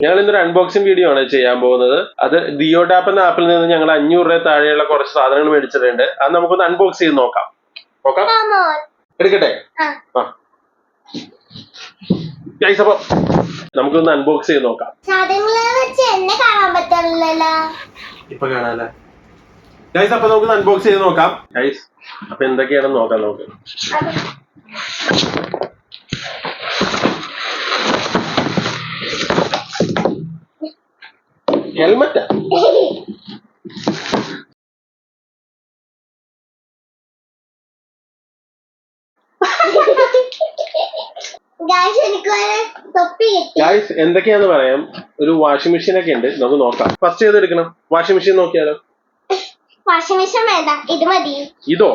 ഞങ്ങൾ ഇന്നൊരു unboxing video ആണ് ചെയ്യാൻ പോകുന്നത്. അത് ഡിയോ ടാപ്പ് എന്ന ആപ്പിൽ നിന്ന് ഞങ്ങൾ 500 രൂപ താഴെയുള്ള കുറച്ച് സാധനങ്ങൾ മേടിച്ചിട്ടുണ്ട്. അത് നമുക്കൊന്ന് അൺബോക്സ് ചെയ്ത് നോക്കാം. എടുക്കട്ടെ? അപ്പൊ നമുക്കൊന്ന് അൺബോക്സ് ചെയ്ത് നോക്കാം. ഇപ്പൊ കാണാല്ലേ ഗൈസ്? അപ്പൊ നമുക്ക് അൺബോക്സ് ചെയ്ത് നോക്കാം ഗൈസ്. അപ്പൊ എന്തൊക്കെയാണെന്ന് നോക്കാം നമുക്ക്. ഹെൽമെറ്റാ? ഗൈസ് എന്തൊക്കെയാന്ന് പറയാം. ഒരു വാഷിംഗ് മെഷീൻ ഒക്കെ ഉണ്ട്, നമുക്ക് നോക്കാം. ഫസ്റ്റ് ഏത് എടുക്കണം? വാഷിംഗ് മെഷീൻ നോക്കിയാലോ? വാഷിംഗ് മെഷീൻ വേണ്ട, ഇത് മതി. ഇതോ?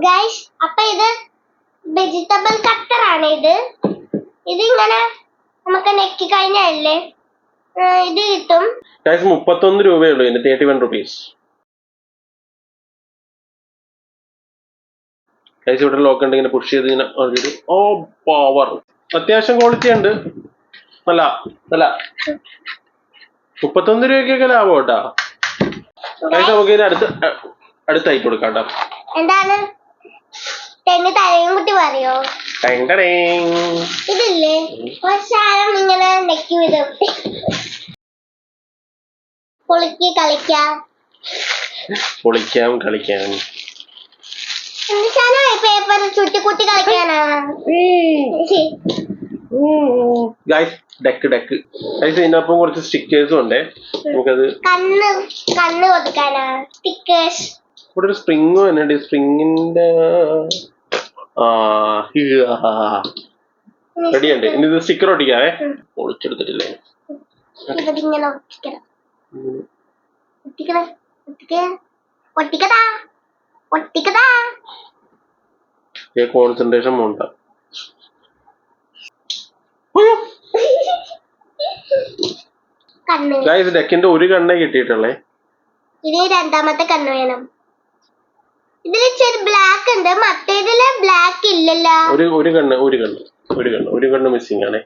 ഗൈസ് അപ്പൊ ഇത് വെജിറ്റബിൾ കട്ടർ ആണ്. ഇതിങ്ങനെ നമുക്ക് നെക്കി കഴിഞ്ഞല്ലേ ഇത് കിട്ടും. ഗൈസ് 31 രൂപയുള്ളൂ ഇതിന്, 31 rupees. ഗൈസ് ഇവിടെ ലോക്ക് ഉണ്ട്, ഇങ്ങനെ പുഷ് ചെയ്ത് ഇങ്ങനെ. ഓ പവർ, അത്യാവശ്യം ക്വാളിറ്റി ഉണ്ട്. നല്ല നല്ല 31 രൂപയ്ക്കൊക്കെ ലാഭം കേട്ടാ. ഗൈസ് നമുക്ക് ഇതിന് അടുത്തായിട്ട് കൊടുക്കാം കേട്ടോ. എന്താണ് തലയും കുട്ടി പറയോ? ഇതില്ലേ സാധനം ഇങ്ങനെ നെക്കി വിടും. പൊളിക്കാം കളിക്കാം. പേപ്പർ ചുറ്റിക്കുട്ടി കളിക്കാനാ. ഗൈസ് ഡെക്ക് ഗൈസ് ഇതിനൊപ്പം കുറച്ച് സ്റ്റിക്കേഴ്സും ഉണ്ട്. നമുക്കത് കണ്ണ് കൊടുക്കാനാ സ്റ്റിക്കേഴ്സ്. ഇവിടെ ഒരു സ്പ്രിങ്ങും തന്നെ. സ്പ്രിങ്ങിന്റെ റെഡിയുണ്ട്. ഇനി ഇത് സ്റ്റിക്കർ ഒട്ടിക്കാവേ. ഒളിച്ചെടുത്തിട്ടില്ലേ? കോൺസെൻട്രേഷൻ പോണ്ട. ഗൈസ് ഡെക്കിന്റെ ഒരു കണ്ണേ കിട്ടിയിട്ടുള്ളേ. ഇനി രണ്ടാമത്തെ കണ്ണ് വേണം. ഇതിൽ ചെറിയ ബ്ലാക്ക് ഉണ്ട്, മറ്റേതില് ബ്ലാക്ക് ഇല്ലല്ലോ. ഒരു കണ്ണ് മിസ്സിംഗ് ആണേ.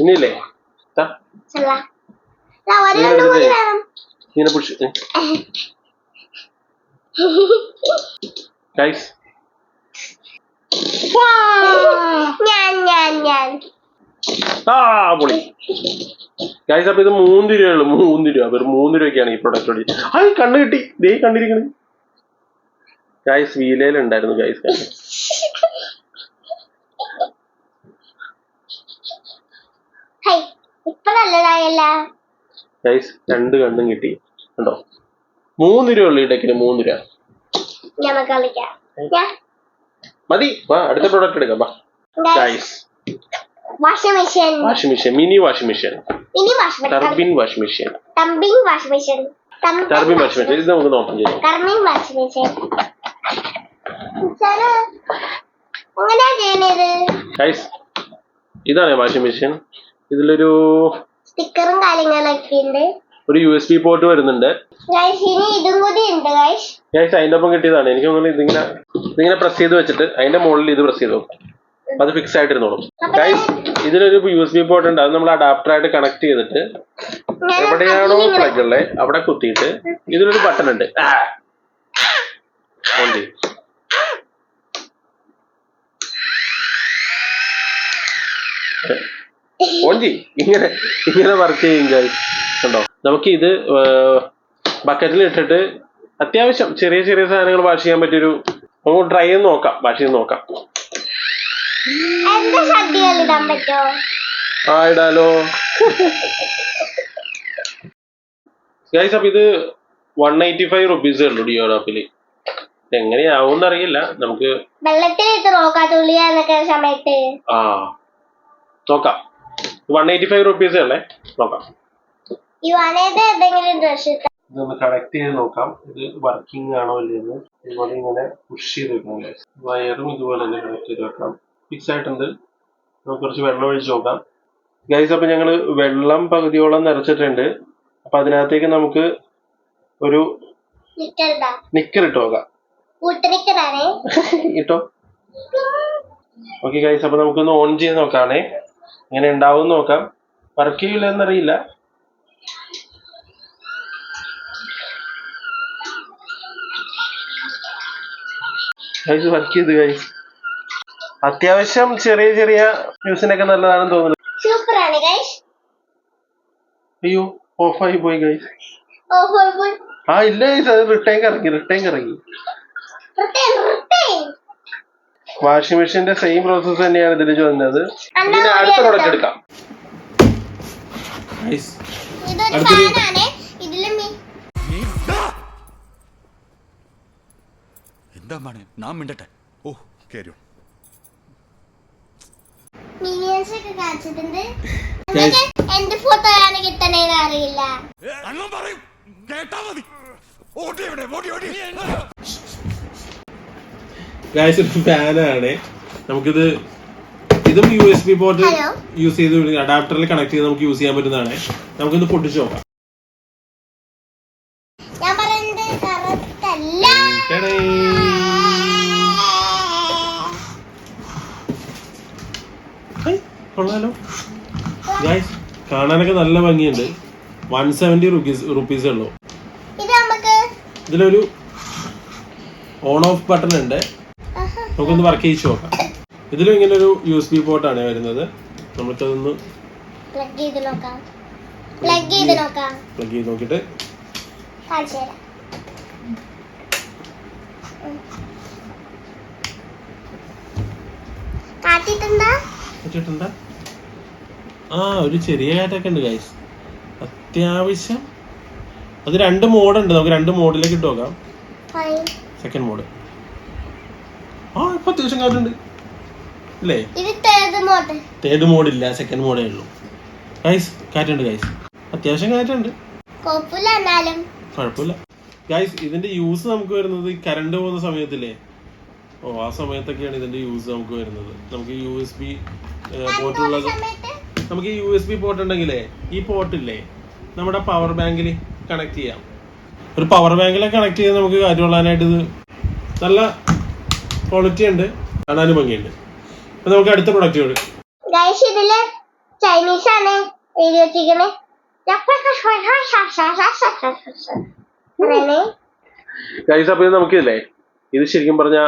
ഇനിയില്ലേ ഇങ്ങനെ പുഷ്. ഗൈസ് പൊളി. ഗൈസ് അപ്പൊ ഇത് 3 രൂപയുള്ളൂ. 3 രൂപ, വെറും 3 രൂപയ്ക്കാണ് ഈ പ്രൊഡക്റ്റ്. കണ്ണ് കിട്ടി, ദേ കണ്ടിരിക്കണേ. ഗൈസ് വീലയിലുണ്ടായിരുന്നു ഗൈസ് കണ്ണ്. ഗൈസ് 2 കണ്ണും കിട്ടി കണ്ടോ. 3 രൂപ ഉള്ളു ഈ ഡെക്കിന്. 3 രൂപ മതി. അടുത്ത പ്രൊഡക്റ്റ് എടുക്കാം. Guys washing machine, mini washing machine, turbine washing machine. ഇത് നമുക്ക് നോക്കാം. ഗൈസ് ഇതാണ് വാഷിംഗ് മെഷീൻ. ഇതിലൊരു സ്റ്റിക്കറും കാര്യങ്ങളൊക്കെ ഉണ്ട്. ഒരു USB പോർട്ട് വരുന്നുണ്ട്. ഗൈസ് അതിന്റെ ഒപ്പം കിട്ടിയതാണ്. എനിക്ക് തോന്നുന്നു ഇതിങ്ങനെ പ്രസ് ചെയ്ത് വെച്ചിട്ട് അതിന്റെ മുകളിൽ ഇത് പ്രസ് ചെയ്ത് നോക്കും. അത് ഫിക്സ് ആയിട്ടിരുന്നോളും. ഗൈസ് ഇതിലൊരു USB പോർട്ട് ഉണ്ട്. അത് നമ്മൾ അഡാപ്റ്ററായിട്ട് കണക്ട് ചെയ്തിട്ട് എവിടെയാണോ പ്ലഗ് ഉള്ളത് അവിടെ കുത്തിയിട്ട് ഇതിലൊരു ബട്ടൺ ഉണ്ട്. ഇങ്ങനെ വർക്ക് ചെയ്യും ഗൈസ്. കണ്ടോ? നമുക്ക് ഇത് ബക്കറ്റിൽ ഇട്ടിട്ട് അത്യാവശ്യം ചെറിയ സാധനങ്ങൾ വാഷ് ചെയ്യാൻ പറ്റിയൊരു, നമുക്ക് ട്രൈ ചെയ്ത് നോക്കാം. വാഷ് ചെയ്ത് നോക്കാം. ഇടാലോ ഗൈസ്. അപ്പൊ ഇത് 185 rupees ഉള്ളൂ ഡിയോ ടാപ്പില്. എങ്ങനെയാവും അറിയില്ല. നമുക്ക് നോക്കാം. 185 rupees ഉള്ളേ. നോക്കാം. ഇതൊന്ന് കണക്ട് ചെയ്ത് നോക്കാം. ഇത് വർക്കിംഗ് ആണോ ഇല്ലെന്ന്. ഇതുപോലെ ഇങ്ങനെ പുഷ് ചെയ്ത് വെക്കണം ഗൈസ്. വയറും ഇതുപോലെ തന്നെ കണക്ട് ചെയ്ത് വെക്കാം. ഫിക്സ് ആയിട്ടുണ്ട്. നമുക്ക് കുറച്ച് വെള്ളം ഒഴിച്ച് നോക്കാം ഗൈസ്. അപ്പൊ ഞങ്ങള് വെള്ളം പകുതിയോളം നിറച്ചിട്ടുണ്ട്. അപ്പൊ അതിനകത്തേക്ക് നമുക്ക് ഒരു നിക്കർ ഇട്ട് നോക്കാം. കൂട്ടനിക്കറാണേ. ഇട്ടോ. ഓക്കെ ഗൈസ്, അപ്പൊ നമുക്കൊന്ന് ഓൺ ചെയ്ത് നോക്കാണേ, എങ്ങനെ ഉണ്ടാവും നോക്കാം. വർക്ക് ചെയ്യില്ല എന്നറിയില്ല. ഗൈസ് വർക്ക് ചെയ്ത് ഗൈസ്. അത്യാവശ്യം ചെറിയ ചെറിയ ന്യൂസിനൊക്കെ നല്ലതാണെന്ന് തോന്നുന്നു. സൂപ്പറാണ് ഗൈസ്. അയ്യോ ഓഫായി പോയി ഗൈസ്. ഓഹോ ആ ഇല്ല ഗൈസ്, അത് റിട്ടേൺ കറങ്ങി. വാഷിംഗ് മെഷീന്റെ സെയിം പ്രോസസ് തന്നെയാണ് ഇതിൽ ചോദിക്കുന്നത്. പിന്നെ അടുത്ത പ്രോഡക്റ്റ് എടുക്കാം. ഇതൊരു ഫാനാണ്. ഇതില് എന്താ നാം മിണ്ടട്ടെ. ഓ കേരോ മിനിയൻസ് ഒക്കെ കാണിച്ചിട്ടുണ്ട്. എന്റെ ഫോട്ടോയാണ് കിട്ടണേന്ന് അറിയില്ല. ഗൈസ് ഒരു ഫാനാണ്. നമുക്കിത് ഇതും USB പോർട്ട് യൂസ് ചെയ്ത് അഡാപ്റ്ററിൽ കണക്ട് ചെയ്ത് നമുക്ക് യൂസ് ചെയ്യാൻ പറ്റുന്നതാണ്. നമുക്കിത് പൊട്ടിച്ച് നോക്കാം. ഞാൻ പറയുന്നത് കറക്റ്റല്ല. കൊള്ളാലോ ഗൈസ്, കാണാനൊക്കെ നല്ല ഭംഗിയുണ്ട്. 170 റുപ്പീസേ ഉള്ളൂ. ഇതിലൊരു ഓൺ ഓഫ് ബട്ടൺ ഉണ്ട്. നമുക്കൊന്ന് വർക്ക് ചെയ്ത് നോക്കാം. ഇതിലും ഇങ്ങനെ ഒരു USB പോർട്ടാണ് വരുന്നത്. നമുക്കതൊന്ന് പ്ലഗ് ചെയ്ത് നോക്കിയിട്ട് ആ ഒരു ചെറിയ കാറ്റൊക്കെ ഉണ്ട് ഗൈസ്. അത്യാവശ്യം അത് 2 മോഡുണ്ട്. നമുക്ക് 2 മോഡിലേക്ക് ഇട്ട് നോക്കാം. Second mode. ആ ഇപ്പൊ അത്യാവശ്യം കാറ്റുണ്ട് അല്ലേ? തേർഡ് മോഡില്ല, സെക്കൻഡ് മോഡേ ഉള്ളൂ ഗൈസ്. കാറ്റുണ്ട് ഗൈസ്, അത്യാവശ്യം കാറ്റുണ്ട്, കുഴപ്പമില്ല ഗൈസ്. ഇതിന്റെ യൂസ് നമുക്ക് വരുന്നത് കറണ്ട് പോകുന്ന സമയത്തില്ലേ, ആ സമയത്തൊക്കെയാണ് ഇതിന്റെ യൂസ് നമുക്ക് വരുന്നത്. നമുക്ക് USB പോർട്ടുള്ളത്, നമുക്ക് USB പോർട്ട് ഉണ്ടെങ്കിലേ ഈ പോർട്ടില്ലേ നമ്മുടെ പവർ ബാങ്കിൽ കണക്ട് ചെയ്യാം. ഒരു പവർ ബാങ്കിലൊക്കെ കണക്ട് ചെയ്ത് നമുക്ക് കാറ്റ് കൊള്ളാനായിട്ട് ഇത് നല്ല ക്വാളിറ്റി ഉണ്ട്, കാണാനും ഭംഗിയുണ്ട്. അപ്പൊ നമുക്ക് അടുത്ത പ്രൊഡക്റ്റ് ചൈനീസ് ആണ് ഗൈസ്. അപ്പൊ നമുക്കില്ലേ ഇത് ശരിക്കും പറഞ്ഞ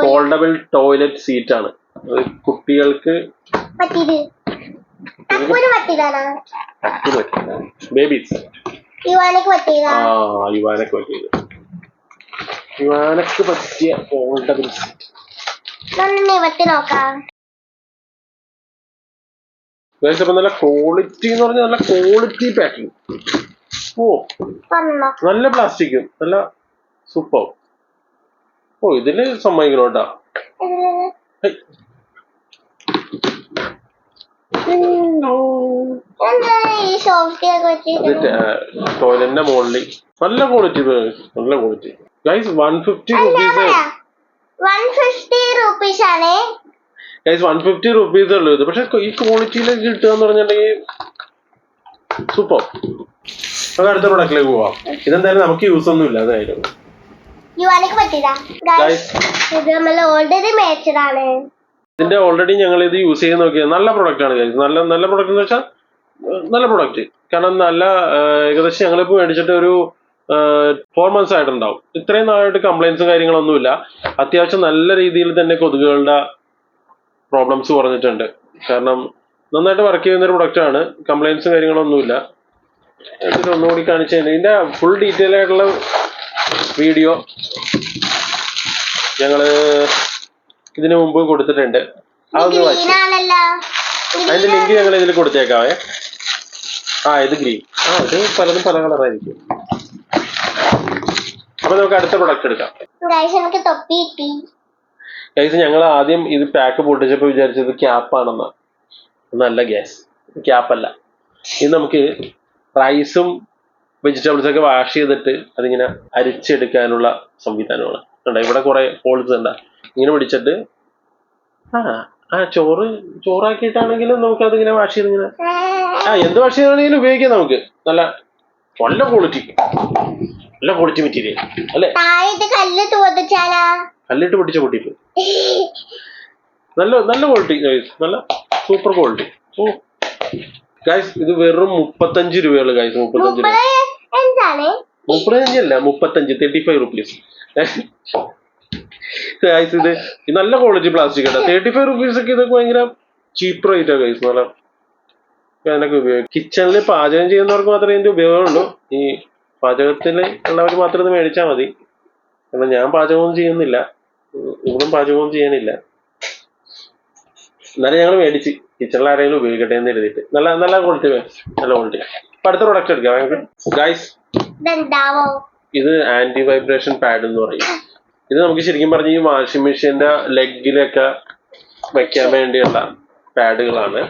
ഫോൾഡബിൾ ടോയ്ലറ്റ് സീറ്റ് ആണ്. കുട്ടികൾക്ക് ബേബീസ് യുവാനക്ക് പറ്റിയ ഫോൾഡബിൾ സീറ്റ്. അപ്പൊ നല്ല ക്വാളിറ്റി എന്ന് പറഞ്ഞാൽ നല്ല ക്വാളിറ്റി പാക്കിംഗ്. ഓ നല്ല പ്ലാസ്റ്റിക്കും നല്ല സൂപ്പർ. ഓ ഇതില് സമ്മതിക്കണോട്ടാ. ടോയ്ലറ്റിന്റെ മുകളിൽ നല്ല quality guys. 150 rupees guys 150 rupees ഉള്ളൂ ഇത്. പക്ഷെ ഈ ക്വാളിറ്റിയിലേക്ക് കിട്ടുക എന്ന് പറഞ്ഞിട്ടുണ്ടെങ്കിൽ സൂപ്പർ. നമുക്ക് അടുത്ത പ്രൊഡക്റ്റിലേക്ക് പോവാം. ഇതെന്തായാലും നമുക്ക് യൂസ് ഒന്നും ഇല്ല. അതായാലും ഇതിന്റെ ഓൾറെഡി ഞങ്ങൾ ഇത് യൂസ് ചെയ്ത് നോക്കിയത് നല്ല പ്രൊഡക്റ്റ് ആണ് ഗൈസ്. നല്ല പ്രൊഡക്റ്റ് എന്ന് വെച്ചാൽ നല്ല പ്രൊഡക്റ്റ്. കാരണം നല്ല ഏകദേശം ഞങ്ങളിപ്പോൾ മേടിച്ചിട്ട് ഒരു 4 months ആയിട്ടുണ്ടാവും. ഇത്രയും നാളായിട്ട് കംപ്ലൈൻസും കാര്യങ്ങളൊന്നുമില്ല. അത്യാവശ്യം നല്ല രീതിയിൽ തന്നെ കൊതുകുകളുടെ പ്രോബ്ലംസ് കുറഞ്ഞിട്ടുണ്ട്. കാരണം നന്നായിട്ട് വർക്ക് ചെയ്യുന്ന ഒരു പ്രൊഡക്റ്റ് ആണ്. കംപ്ലൈൻസും കാര്യങ്ങളൊന്നുമില്ല. ഒന്നുകൂടി കാണിച്ചു തന്നെ ഇതിന്റെ ഫുൾ ഡീറ്റെയിൽ ആയിട്ടുള്ള വീഡിയോ ഞങ്ങള് ഇതിനു മുമ്പ് കൊടുത്തിട്ടുണ്ട്. അതൊന്ന് വായിച്ചു. അതിന്റെ ലിങ്ക് ഞങ്ങൾ ഇതിൽ കൊടുത്തേക്കാവേ. ഇത് ഗ്രീൻ. ഇത് പലതും പല കളറായിരിക്കും. അപ്പൊ നമുക്ക് അടുത്ത പ്രൊഡക്റ്റ് എടുക്കാം. ഗൈസ് ഞങ്ങൾ ആദ്യം ഇത് പാക്ക് പൊട്ടിച്ചപ്പോൾ വിചാരിച്ചത് ക്യാപ്പാണെന്നാ. നല്ല ഗ്യാസ് ക്യാപ്പല്ല. ഇത് നമുക്ക് റൈസും വെജിറ്റബിൾസ് ഒക്കെ വാഷ് ചെയ്തിട്ട് അതിങ്ങനെ അരിച്ചെടുക്കാനുള്ള സംവിധാനമാണ്. ഇവിടെ കുറെ ഹോൾസ് ഉണ്ട്. ഇങ്ങനെ പിടിച്ചിട്ട് ചോറാക്കിയിട്ടാണെങ്കിലും നമുക്ക് അതിങ്ങനെ വാഷ് ചെയ്ത് ഇങ്ങനെ എന്ത് വാഷ് ചെയ്താണെങ്കിലും ഉപയോഗിക്കാം. നമുക്ക് നല്ല ക്വാളിറ്റി നല്ല ക്വാളിറ്റി മെറ്റീരിയൽ അല്ലേ? താഴെ കല്ല് തോന്നിച്ചാലാ കല്ലിട്ട് പൊട്ടിച്ച പൊട്ടിപ്പ്. നല്ല നല്ല ക്വാളിറ്റി ഗൈസ്, നല്ല സൂപ്പർ ക്വാളിറ്റി. ഓ ഗൈസ് ഇത് വെറും 35 രൂപയുള്ളൂ ഗൈസ്. 35 രൂപ. 35 അല്ല 35, 35 റുപ്പീസ് ഗൈസ്. ഇത് നല്ല ക്വാളിറ്റി പ്ലാസ്റ്റിക് ആണ്. 35 റുപ്പീസ് ഒക്കെ ഇതൊക്കെ ഭയങ്കര ചീപ്പ് റേറ്റാണ് ഗൈസ്. നല്ല അതിനൊക്കെ ഉപയോഗിക്കും. കിച്ചണിൽ പാചകം ചെയ്യുന്നവർക്ക് മാത്രമേ ഇതിന്റെ ഉപയോഗമുള്ളൂ. ഈ പാചകത്തിൽ ഉള്ളവർ മാത്രം ഇത് മേടിച്ചാൽ മതി. കാരണം ഞാൻ പാചകമൊന്നും ചെയ്യുന്നില്ല, ഇവിടും പാചകമൊന്നും ചെയ്യാനില്ല. എന്നാലും ഞങ്ങൾ മേടിച്ച് കിച്ചണിൽ ആരെങ്കിലും ഉപയോഗിക്കട്ടെ എന്ന് എഴുതിയിട്ട്. നല്ല നല്ല ക്വാളിറ്റി, നല്ല ക്വാളിറ്റി. അപ്പൊ അടുത്ത പ്രൊഡക്റ്റ് എടുക്കാം ഞങ്ങൾക്ക് ഗൈസ്. ഇത് ആന്റി വൈബ്രേഷൻ പാഡ് എന്ന് പറയും. ഇത് നമുക്ക് ശരിക്കും പറഞ്ഞ ഈ വാഷിംഗ് മെഷീന്റെ ലെഗിലൊക്കെ വെക്കാൻ വേണ്ടിയുള്ള പാഡുകളാണ്.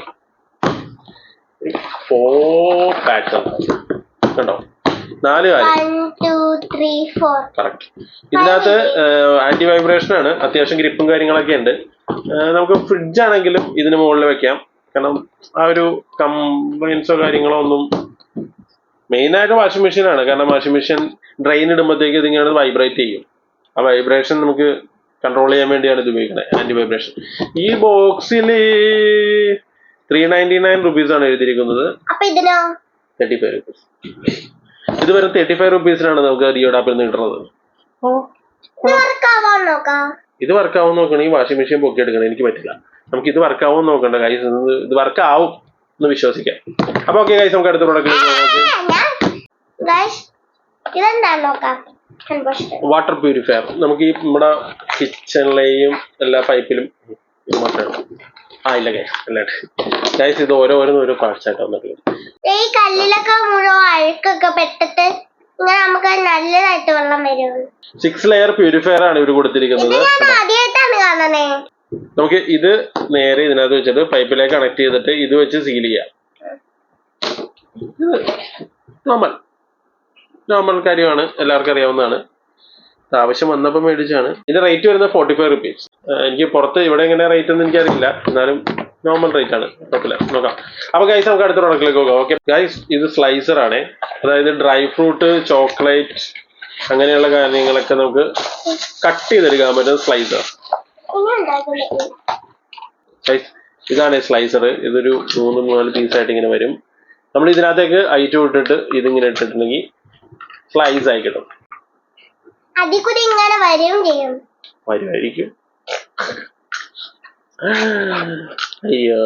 4 പാഡ്സ് കണ്ടോ, 4 കാര്യം കറക്റ്റ്. ഇതിനകത്ത് ആന്റി വൈബ്രേഷൻ ആണ്, അത്യാവശ്യം ഗ്രിപ്പും കാര്യങ്ങളൊക്കെ ഉണ്ട്. നമുക്ക് ഫ്രിഡ്ജ് ആണെങ്കിലും ഇതിന് മുകളിൽ വെക്കാം. കാരണം ആ ഒരു കംപ്ലൈൻസോ കാര്യങ്ങളോ ഒന്നും. മെയിനായിട്ട് വാഷിംഗ് മെഷീൻ ആണ്. കാരണം വാഷിംഗ് മെഷീൻ ഡ്രെയിൻ ഇടുമ്പോഴത്തേക്ക് ഇതിങ്ങനെ വൈബ്രേറ്റ് ചെയ്യും. ആ വൈബ്രേഷൻ നമുക്ക് കൺട്രോൾ ചെയ്യാൻ വേണ്ടിയാണ് ഇത് ഉപയോഗിക്കുന്നത്, ആന്റി വൈബ്രേഷൻ. ഈ ബോക്സിൽ 399 റുപ്പീസ് ആണ് എഴുതിയിരിക്കുന്നത്. 35 റുപ്പീസ്. ഇത് വെറും 35 റുപ്പീസിനാണ് നമുക്ക് ഡിയോഡാപ്പിൽ നിന്ന് കിട്ടുന്നത്. ഇത് വർക്ക് ആവും നോക്കണെങ്കിൽ വാഷിംഗ് മെഷീൻ പൊക്കി എടുക്കണം. എനിക്ക് പറ്റില്ല. നമുക്ക് ഇത് വർക്ക് ആവും നോക്കണ്ട ഗൈസ്. ഇത് വർക്ക് ആവും എന്ന് വിശ്വസിക്കാം. അപ്പൊ ഓക്കെ ഗൈസ്, നമുക്ക് അടുത്ത പ്രോഡക്റ്റ് വാട്ടർ പ്യൂരിഫയർ. നമുക്ക് ഈ നമ്മുടെ കിച്ചണിലെയും എല്ലാ പൈപ്പിലും ഇല്ല ഗൈസ്, അല്ലാണ്ട് ഗൈസ് ഇത് ഓരോ പാർട്സ് ആയിട്ട് വന്നിട്ടുണ്ട്. ഈ കല്ലിലൊക്കെ മുഴുവൻ അഴുക്കൊക്കെ പെട്ടിട്ട് ഇങ്ങനെ നമുക്ക് നല്ലതായിട്ട് വെള്ളം വരുള്ളൂ. 6 ലെയർ പ്യൂരിഫയർ ആണ് ഇവർ കൊടുത്തിരിക്കുന്നത്. ആദ്യമായിട്ടാണ് കാണണേ. നമുക്ക് ഇത് നേരെ ഇതിനകത്ത് വെച്ചിട്ട് പൈപ്പിലേക്ക് കണക്ട് ചെയ്തിട്ട് ഇത് വെച്ച് സീൽ ചെയ്യാം. നോർമൽ കാര്യമാണ്, എല്ലാവർക്കും അറിയാവുന്നതാണ്. ആവശ്യം വന്നപ്പോൾ മേടിച്ചാണ്. ഇതിന്റെ റേറ്റ് വരുന്നത് 45 റുപ്പീസ്. എനിക്ക് പുറത്ത് ഇവിടെ എങ്ങനെ റേറ്റ് ഒന്നും എനിക്കറിയില്ല, എന്നാലും നോർമൽ റേറ്റ് ആണ്, കുഴപ്പമില്ല. നോക്കാം. അപ്പൊ ഗൈസ് നമുക്ക് അടുത്ത പ്രൊഡക്റ്റിലേക്ക് പോകാം. ഓക്കെ ഗൈസ്, ഇത് സ്ലൈസർ ആണ്. അതായത് ഡ്രൈ ഫ്രൂട്ട്, ചോക്ലേറ്റ് അങ്ങനെയുള്ള കാര്യങ്ങളൊക്കെ നമുക്ക് കട്ട് ചെയ്തെടുക്കാൻ പറ്റുന്ന സ്ലൈസർ. ഇതാണ് സ്ലൈസർ. ഇതൊരു 3-4 പീസായിട്ട് ഇങ്ങനെ വരും. നമ്മൾ ഇതിനകത്തേക്ക് ഐറ്റം ഇട്ടിട്ട് ഇതിങ്ങനെ ഇട്ടിട്ടുണ്ടെങ്കിൽ സ്ലൈസ് ആയി കിട്ടും. വരുമായിരിക്കും. അയ്യോ,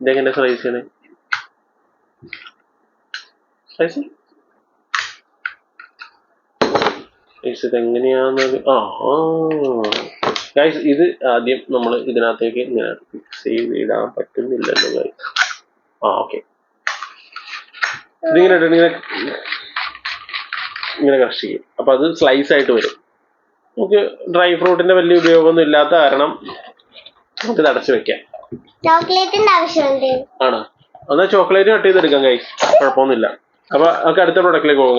ഇതെങ്ങനെ സ്ലൈസ് ചെയ്യണേ? സ്ലൈസ് ഇതെങ്ങനെയാന്ന് ഗൈസ്, ഇത് ആദ്യം നമ്മൾ ഇതിനകത്തേക്ക് ഇങ്ങനെ ഫിക്സ് ചെയ്ത് ഇടാൻ പറ്റുന്നില്ലല്ലോ ഗൈസ്. ഓക്കെ, ഇതിങ്ങനെ ഇങ്ങനെ ക്രഷ് ചെയ്യും. അപ്പൊ അത് സ്ലൈസ് ആയിട്ട് വരും. നമുക്ക് ഡ്രൈ ഫ്രൂട്ടിന്റെ വലിയ ഉപയോഗമൊന്നും ഇല്ലാത്ത കാരണം നമുക്ക് ഇത് അടച്ചു വെക്കാം. ചോക്ലേറ്റിന്റെ ആവശ്യമുണ്ട്. ആണോ? എന്നാൽ ചോക്ലേറ്റ് കട്ട് ചെയ്തെടുക്കാം ഗൈസ്, കുഴപ്പമൊന്നുമില്ല. അപ്പൊ നമുക്ക് അടുത്ത പ്രൊഡക്റ്റിലേക്ക് പോകും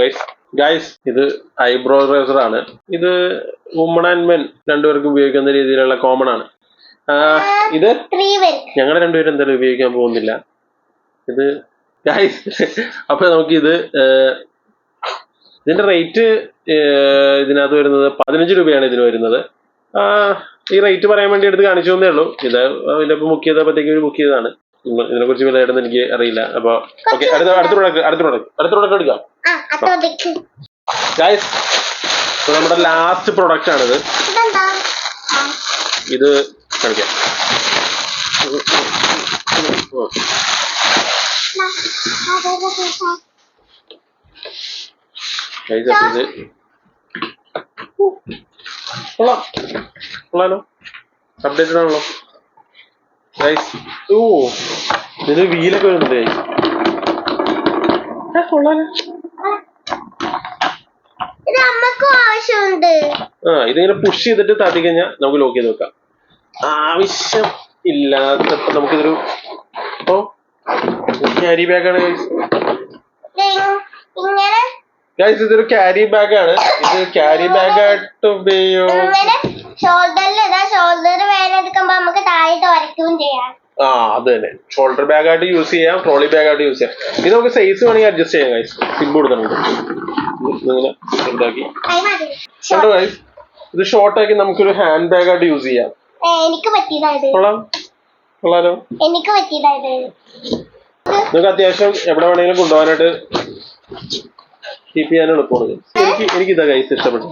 ഗൈസ്. ഇത് ഐബ്രോ റേസർ ആണ്. ഇത് വുമൺ ആൻഡ് മെൻ രണ്ടുപേർക്ക് ഉപയോഗിക്കുന്ന രീതിയിലുള്ള കോമൺ ആണ്. ഇത് ഞങ്ങൾ രണ്ടുപേരും എന്തായാലും ഉപയോഗിക്കാൻ പോകുന്നില്ല ഇത് ഗൈസ്. അപ്പൊ നമുക്ക് ഇതിന്റെ റേറ്റ് ഇതിനകത്ത് വരുന്നത് 15 രൂപയാണ് ഇതിന് വരുന്നത്. ഈ റേറ്റ് പറയാൻ വേണ്ടി എടുത്ത് കാണിച്ചു തന്നേ ഉള്ളൂ. ഇത് ഇതിപ്പോ ബുക്ക് ചെയ്തപ്പോഴത്തേക്ക് ബുക്ക് ചെയ്തതാണ്. ഇതിനെ കുറിച്ച് വിലയിടുന്ന എനിക്ക് അറിയില്ല. അപ്പൊ ഓക്കെ, അടുത്ത പ്രൊഡക്റ്റ് എടുക്കാം ഗൈസ്. നമ്മുടെ ലാസ്റ്റ് പ്രൊഡക്റ്റ് ആണിത്. ഇത് കാണിക്കാം. ഇത് കൊള്ളാലോ, അപ്ഡേറ്റഡ് ആണല്ലോ ഗൈസ്. ഓ, ഇതിന് വീലൊക്കെ വരുന്നുണ്ട് ഗൈസ്. കൊള്ളാലോ. ഇതിങ്ങനെ പുഷ് ചെയ്തിട്ട് താത്തി കഴിഞ്ഞാൽ നമുക്ക് ലോക്ക് ചെയ്ത് വെക്കാം. ആവശ്യം ഇല്ലാത്തപ്പോ നമുക്കിതൊരു ക്യാരി ബാഗാണ് ഗൈസ്. ഇതൊരു ക്യാരി ബാഗാണ്. ഇത് ക്യാരി ബാഗായിട്ട് ഉപയോഗിക്കും. ഷോൾഡറിൽ ഷോൾഡർ വേദന എടുക്കുമ്പോ നമുക്ക് താഴെ ഉരയ്ക്കുകയും ചെയ്യാം. ആ അത് തന്നെ ഷോൾഡർ ബാഗ് ആയിട്ട് യൂസ് ചെയ്യാം, ട്രോളി ബാഗ് ആയിട്ട് യൂസ് ചെയ്യാം. ഇത് നമുക്ക് സൈസ് വേണമെങ്കിൽ അഡ്ജസ്റ്റ് ചെയ്യാം ഗൈസ്. സിബ് കൊടുക്കുന്നുണ്ട് ഇങ്ങനെ ചെറുതാക്കി കണ്ടോ ഗൈസ്. ഇത് ഷോർട്ട് ആക്കി നമുക്കൊരു ഹാൻഡ് ബാഗ് ആയിട്ട് യൂസ് ചെയ്യാം. എനിക്ക് പറ്റിയതായത് കൊള്ളാലോ. എനിക്ക് പറ്റിയതായത് നിങ്ങൾക്ക് അത്യാവശ്യം എവിടെ വേണമെങ്കിലും കൊണ്ടുപോകാനായിട്ട് കീപ്പ് ചെയ്യാൻ എളുപ്പമാണ്. എനിക്ക് ഇതാ ഗൈസ് ഇഷ്ടപ്പെട്ടു.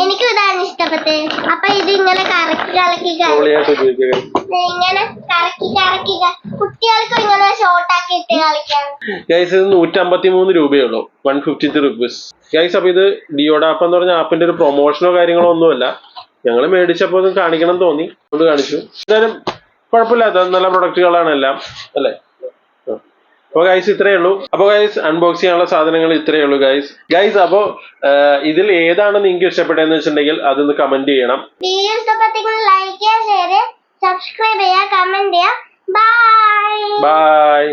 എനിക്കും ഇതാണ് ഇഷ്ടപ്പെട്ടത്. അപ്പൊ ഇത് ഇങ്ങനെ കറക്കി കറക്കി ട്രോളിയായിട്ട് ഉപയോഗിക്കുക ഇങ്ങനെ കറക്കി കറക്കി കുട്ടികൾക്കും ഇങ്ങനെ ഷോർട്ട് ആക്കി ഇട്ട് കളിക്കാം. ഗൈസ് ഇത് 153 രൂപയേ ഉള്ളൂ, 153 റുപ്പീസ് ഗൈസ്. അപ്പൊ ഇത് ഡിയോഡ് ആപ്പ് എന്ന് പറഞ്ഞ ആപ്പിന്റെ ഒരു പ്രൊമോഷനോ കാര്യങ്ങളോ ഒന്നുമല്ല. ഞങ്ങൾ മേടിച്ചപ്പോൾ ഇത് കാണിക്കണം തോന്നി, അത് കാണിച്ചു. എന്തായാലും കുഴപ്പമില്ലാത്ത നല്ല പ്രൊഡക്റ്റുകളാണ് എല്ലാം അല്ലേ. അപ്പൊ ഗൈസ് ഇത്രയേ ഉള്ളൂ. അപ്പൊ ഗൈസ് അൺബോക്സ് ചെയ്യാനുള്ള സാധനങ്ങൾ ഇത്രയേ ഉള്ളൂ ഗൈസ്. അപ്പൊ ഇതിൽ ഏതാണ് നിങ്ങൾക്ക് ഇഷ്ടപ്പെട്ടതെന്ന് വെച്ചിട്ടുണ്ടെങ്കിൽ അതൊന്ന് കമന്റ് ചെയ്യണം. വീഡിയോ ഇഷ്ടപ്പെട്ടെങ്കിൽ ലൈക്ക് ചെയ്യുക, ഷെയർ ചെയ്യുക, സബ്സ്ക്രൈബ് ചെയ്യുക, കമന്റ് ചെയ്യുക. ബൈ.